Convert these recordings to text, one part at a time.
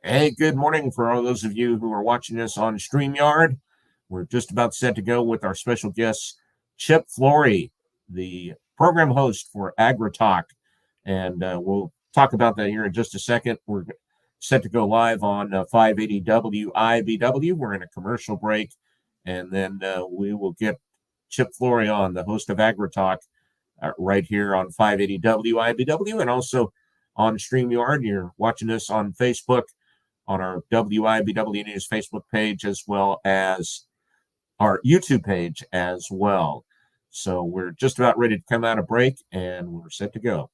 Hey, good morning for all those of you who are watching us on StreamYard. We're just about set to go with our special guest, Chip Flory, the program host for AgriTalk. And we'll talk about that here in just a second. We're set to go live on 580 WIBW. We're in a commercial break, and then we will get Chip Flory on, the host of AgriTalk, right here on 580 WIBW and also on StreamYard. You're watching us on Facebook on our WIBW News Facebook page, as well as our YouTube page as well. So we're just about ready to come out of break, and we're set to go.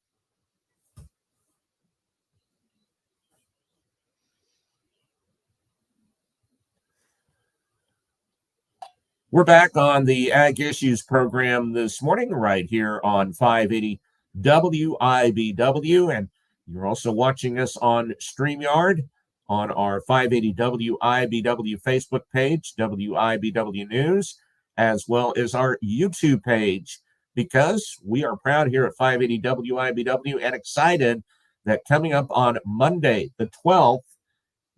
We're back on the Ag Issues program this morning, right here on 580 WIBW, and you're also watching us on StreamYard on our 580 WIBW Facebook page, WIBW News, as well as our YouTube page, because we are proud here at 580 WIBW and excited that coming up on Monday, the 12th,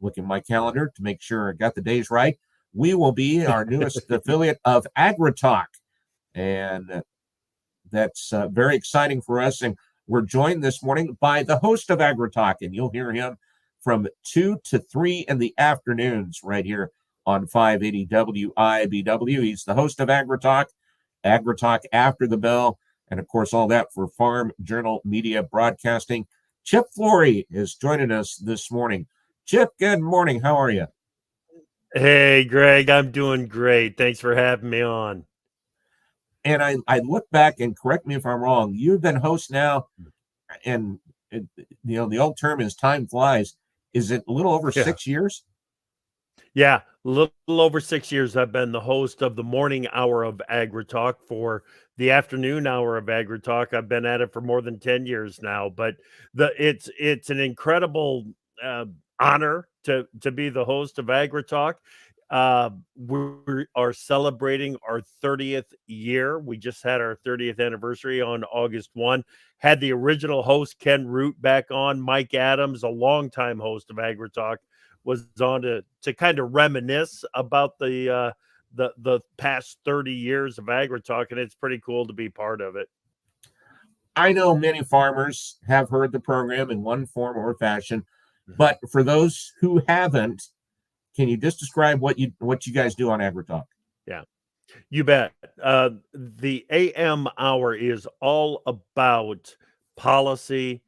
look at my calendar to make sure I got the days right, we will be our newest affiliate of AgriTalk. And that's very exciting for us. And we're joined this morning by the host of AgriTalk, and you'll hear him from 2 to 3 in the afternoons right here on 580 WIBW. He's the host of AgriTalk, AgriTalk After the Bell, and of course, all that for Farm Journal Media Broadcasting. Chip Flory is joining us this morning. Chip, good morning. How are you? Hey, Greg, I'm doing great. Thanks for having me on. And I look back, and correct me if I'm wrong, you've been host now, and the old term is time flies. Is it a little over 6 years? Yeah, a little over 6 years. I've been the host of the morning hour of AgriTalk. For the afternoon hour of AgriTalk, I've been at it for more than 10 years now. But it's an incredible honor to be the host of AgriTalk. We are celebrating our 30th year. We just had our 30th anniversary on August 1. Had the original host, Ken Root, back on. Mike Adams, a longtime host of AgriTalk, was on to kind of reminisce about the past 30 years of AgriTalk, and it's pretty cool to be part of it. I know many farmers have heard the program in one form or fashion, but for those who haven't, can you just describe what you guys do on AgriTalk? Yeah, you bet. The AM hour is all about policy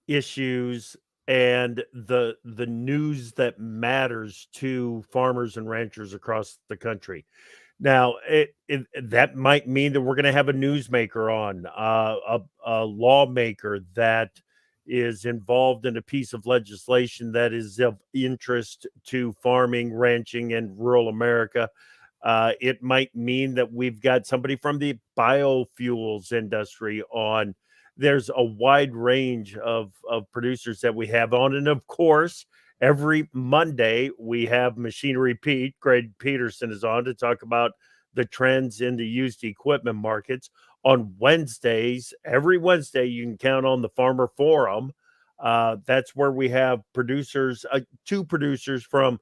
issues and the news that matters to farmers and ranchers across the country. Now, that might mean that we're going to have a newsmaker on, a lawmaker that is involved in a piece of legislation that is of interest to farming, ranching, and rural America. It might mean that we've got somebody from the biofuels industry on. There's a wide range of producers that we have on. And of course, every Monday we have Machinery Pete. Greg Peterson is on to talk about the trends in the used equipment markets. On Wednesdays, every Wednesday, you can count on the Farmer Forum. That's where we have producers, two producers from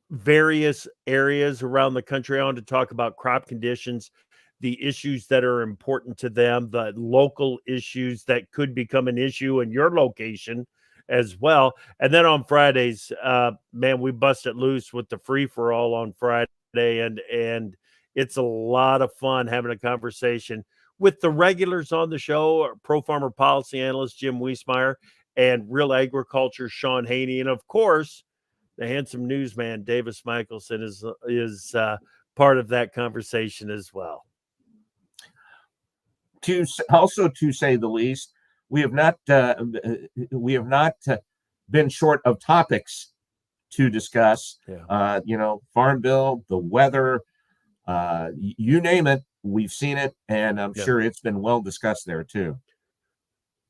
various areas around the country on to talk about crop conditions, the issues that are important to them, the local issues that could become an issue in your location as well. And then on Fridays, man, we bust it loose with the free for all on Friday, and it's a lot of fun having a conversation with the regulars on the show, Pro Farmer Policy Analyst Jim Wiesmeyer and Real Agriculture Sean Haney, and of course, the handsome newsman Davis Michelson is part of that conversation as well. To say the least, we have not been short of topics to discuss. Yeah. Farm bill, the weather, you name it, we've seen it, and I'm sure it's been well discussed there too.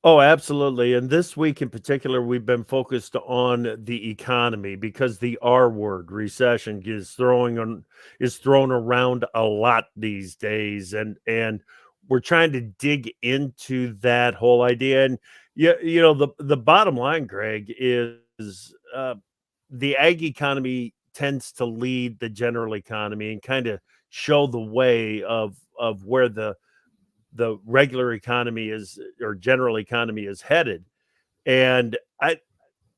Oh, absolutely. And this week in particular, we've been focused on the economy because the R word, recession, is thrown around a lot these days, and we're trying to dig into that whole idea. And the bottom line, Greg, is the ag economy tends to lead the general economy and kind of show the way of where the regular economy is, or general economy is headed. And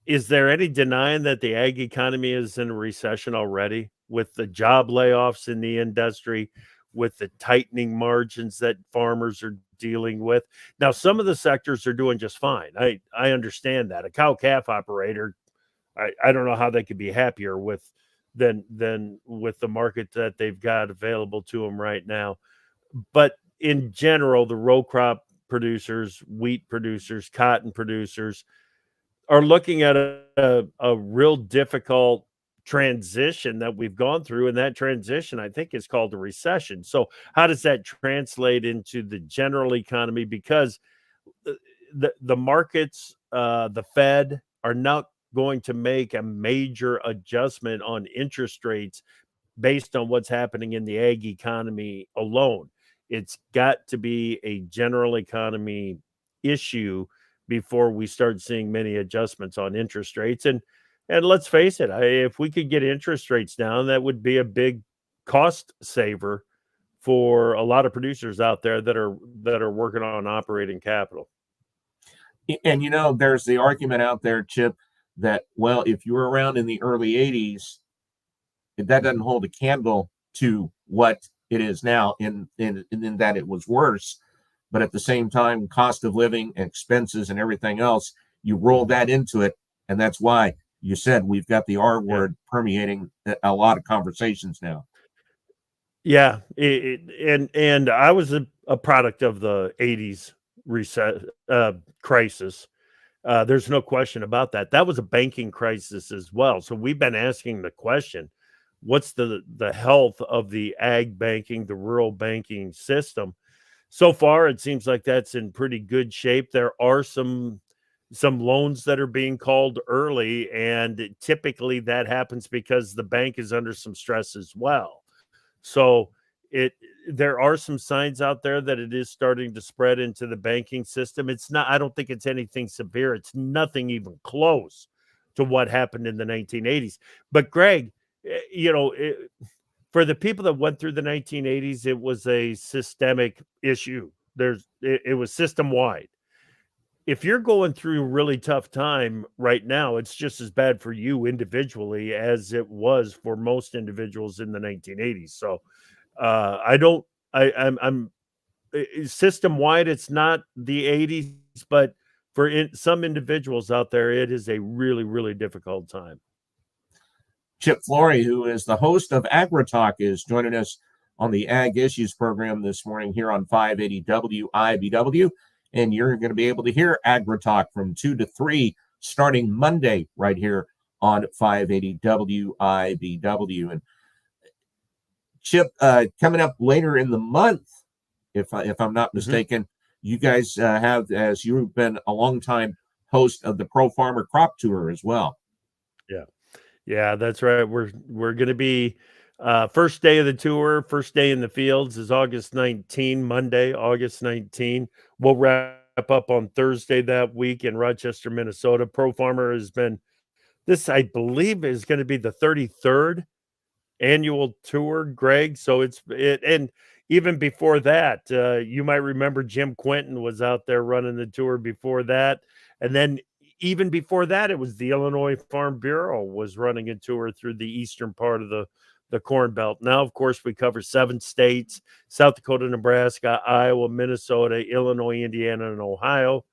is there any denying that the ag economy is in a recession already, with the job layoffs in the industry, with the tightening margins that farmers are dealing with? Now, some of the sectors are doing just fine. I understand that. A cow calf operator, I don't know how they could be happier with than with the market that they've got available to them right now. But in general, the row crop producers, wheat producers, cotton producers are looking at a real difficult transition that we've gone through, and that transition, I think, is called a recession. So how does that translate into the general economy? Because the markets, the Fed, are not going to make a major adjustment on interest rates based on what's happening in the ag economy alone. It's got to be a general economy issue before we start seeing many adjustments on interest rates. And let's face it, if we could get interest rates down, that would be a big cost saver for a lot of producers out there that are working on operating capital. And there's the argument out there, Chip, that, well, if you were around in the early 80s, that doesn't hold a candle to what it is now, in that it was worse. But at the same time, cost of living, expenses, and everything else, you roll that into it. And that's why you said we've got the R word permeating a lot of conversations now. Yeah, and I was a product of the '80s reset crisis. There's no question about that. That was a banking crisis as well. So we've been asking the question, what's the health of the ag banking, the rural banking system? So far, it seems like that's in pretty good shape. There are some loans that are being called early, and typically that happens because the bank is under some stress as well. So it there are some signs out there that it is starting to spread into the banking system. It's not, I don't think it's anything severe. It's nothing even close to what happened in the 1980s. But Greg, for the people that went through the 1980s, it was a systemic issue. It was system wide. If you're going through a really tough time right now, it's just as bad for you individually as it was for most individuals in the 1980s. So I don't, I'm system wide. It's not the 80s, but for some individuals out there, it is a really, really difficult time. Chip Flory, who is the host of AgriTalk, is joining us on the Ag Issues program this morning here on 580 WIBW. And you're going to be able to hear AgriTalk from 2 to 3 starting Monday right here on 580 WIBW. And Chip, coming up later in the month, if I'm not mistaken, you guys have, as you've been a longtime host of the Pro Farmer Crop Tour as well. Yeah, that's right. We're going to be first day of the tour, first day in the fields is August 19, Monday, August 19. We'll wrap up on Thursday that week in Rochester, Minnesota. Pro Farmer has been, this I believe is going to be the 33rd annual tour, Greg. So and even before that, you might remember Jim Quinton was out there running the tour before that. And then even before that, it was the Illinois Farm Bureau was running a tour through the eastern part of the Corn Belt. Now, of course, we cover 7 states: South Dakota, Nebraska, Iowa, Minnesota, Illinois, Indiana, and Ohio.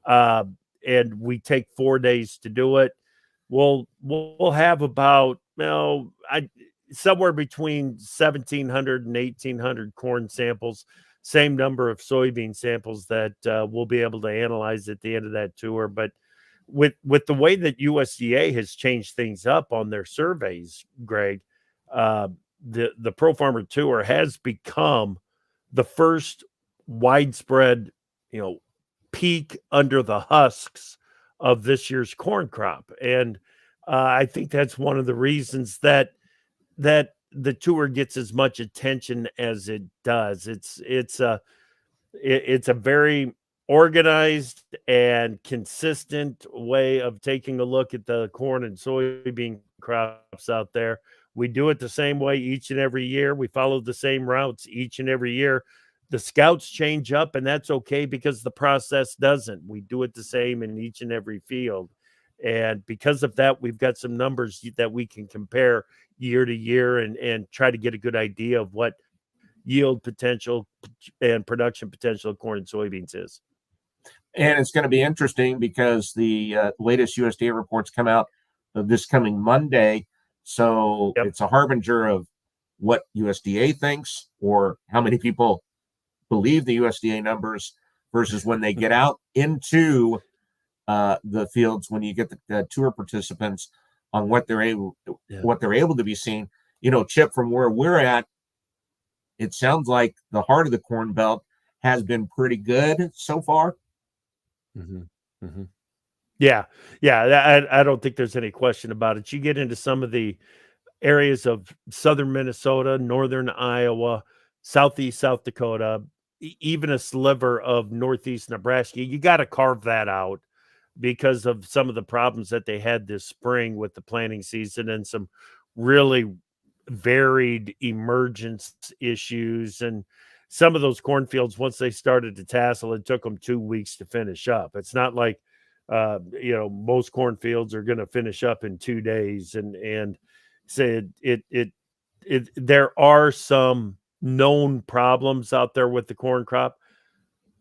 And we take 4 days to do it. We'll have about, somewhere between 1,700 and 1,800 corn samples, same number of soybean samples that we'll be able to analyze at the end of that tour. But with the way that USDA has changed things up on their surveys, Greg, the Pro Farmer Tour has become the first widespread, peek under the husks of this year's corn crop. And I think that's one of the reasons that the tour gets as much attention as it does. It's a very organized and consistent way of taking a look at the corn and soybean crops out there. We do it the same way each and every year. We follow the same routes each and every year. The scouts change up, and that's okay because the process doesn't. We do it the same in each and every field. And because of that, we've got some numbers that we can compare year to year and try to get a good idea of what yield potential and production potential of corn and soybeans is. And it's going to be interesting because the latest USDA reports come out this coming Monday. So it's a harbinger of what USDA thinks or how many people believe the USDA numbers versus when they get out into the fields, when you get the tour participants on what they're able to be seen. You know, Chip, from where we're at, it sounds like the heart of the Corn Belt has been pretty good so far. Yeah. I don't think there's any question about it. You get into some of the areas of southern Minnesota, northern Iowa, southeast South Dakota, even a sliver of northeast Nebraska. You got to carve that out because of some of the problems that they had this spring with the planting season and some really varied emergence issues. And some of those cornfields, once they started to tassel, it took them 2 weeks to finish up. It's not like, most cornfields are going to finish up in 2 days. And said there are some known problems out there with the corn crop.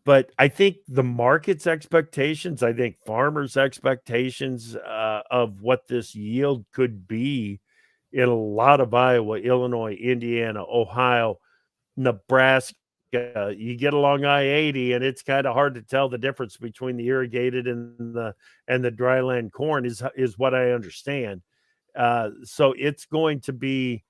But I think the market's expectations, I think farmers' expectations of what this yield could be in a lot of Iowa, Illinois, Indiana, Ohio, Nebraska. You get along I-80, and it's kind of hard to tell the difference between the irrigated and the dryland corn is what I understand. So it's going to be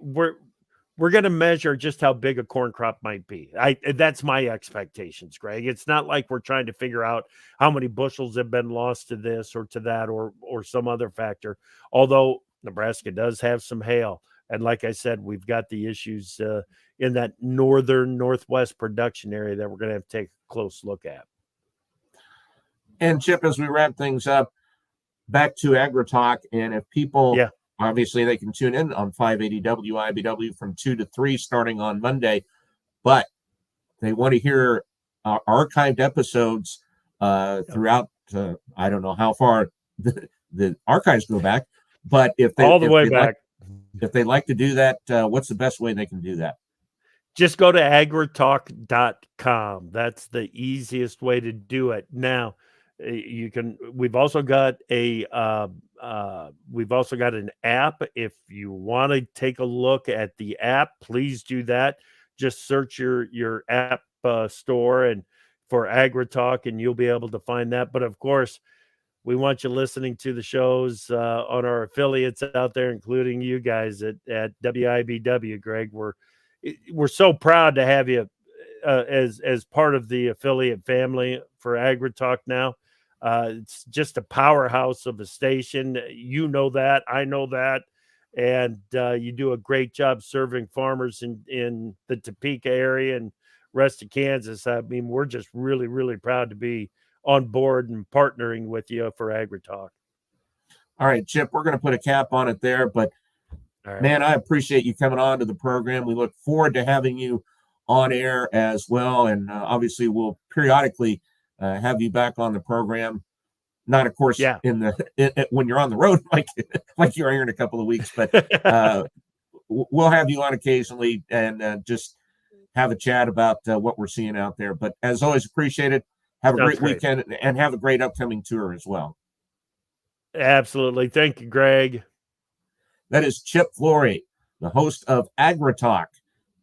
we're going to measure just how big a corn crop might be. That's my expectations, Greg. It's not like we're trying to figure out how many bushels have been lost to this or to that or some other factor. Although Nebraska does have some hail, and like I said, we've got the issues in that northwest production area that we're going to have to take a close look at. And Chip, as we wrap things up, back to AgriTalk, and if people, obviously they can tune in on 580 WIBW from 2 to 3 starting on Monday, but they want to hear our archived episodes throughout, I don't know how far the archives go back, but if they all the way back. If they'd like to do that, what's the best way they can do that? Just go to agritalk.com. That's the easiest way to do it. Now, we've also got an app. If you want to take a look at the app, please do that. Just search your app store and for AgriTalk, and you'll be able to find that. But of course, we want you listening to the shows on our affiliates out there, including you guys at WIBW. Greg, we're so proud to have you as part of the affiliate family for AgriTalk now. It's just a powerhouse of a station. You know that, I know that, and you do a great job serving farmers in the Topeka area and rest of Kansas. I mean, we're just really, really proud to be on board and partnering with you for AgriTalk. All right, Chip, we're going to put a cap on it there, but man, I appreciate you coming on to the program. We look forward to having you on air as well, and obviously we'll periodically have you back on the program. Not, of course, when you're on the road like you're here in a couple of weeks, but we'll have you on occasionally and just have a chat about what we're seeing out there. But as always, appreciate it. Have a great weekend and have a great upcoming tour as well. Absolutely. Thank you, Greg. That is Chip Flory, the host of AgriTalk,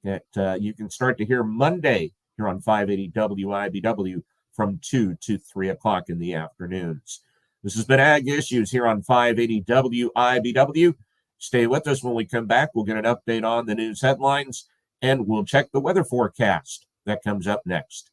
that you can start to hear Monday here on 580 WIBW from 2 to 3 o'clock in the afternoons. This has been Ag Issues here on 580 WIBW. Stay with us. When we come back, we'll get an update on the news headlines, and we'll check the weather forecast. That comes up next.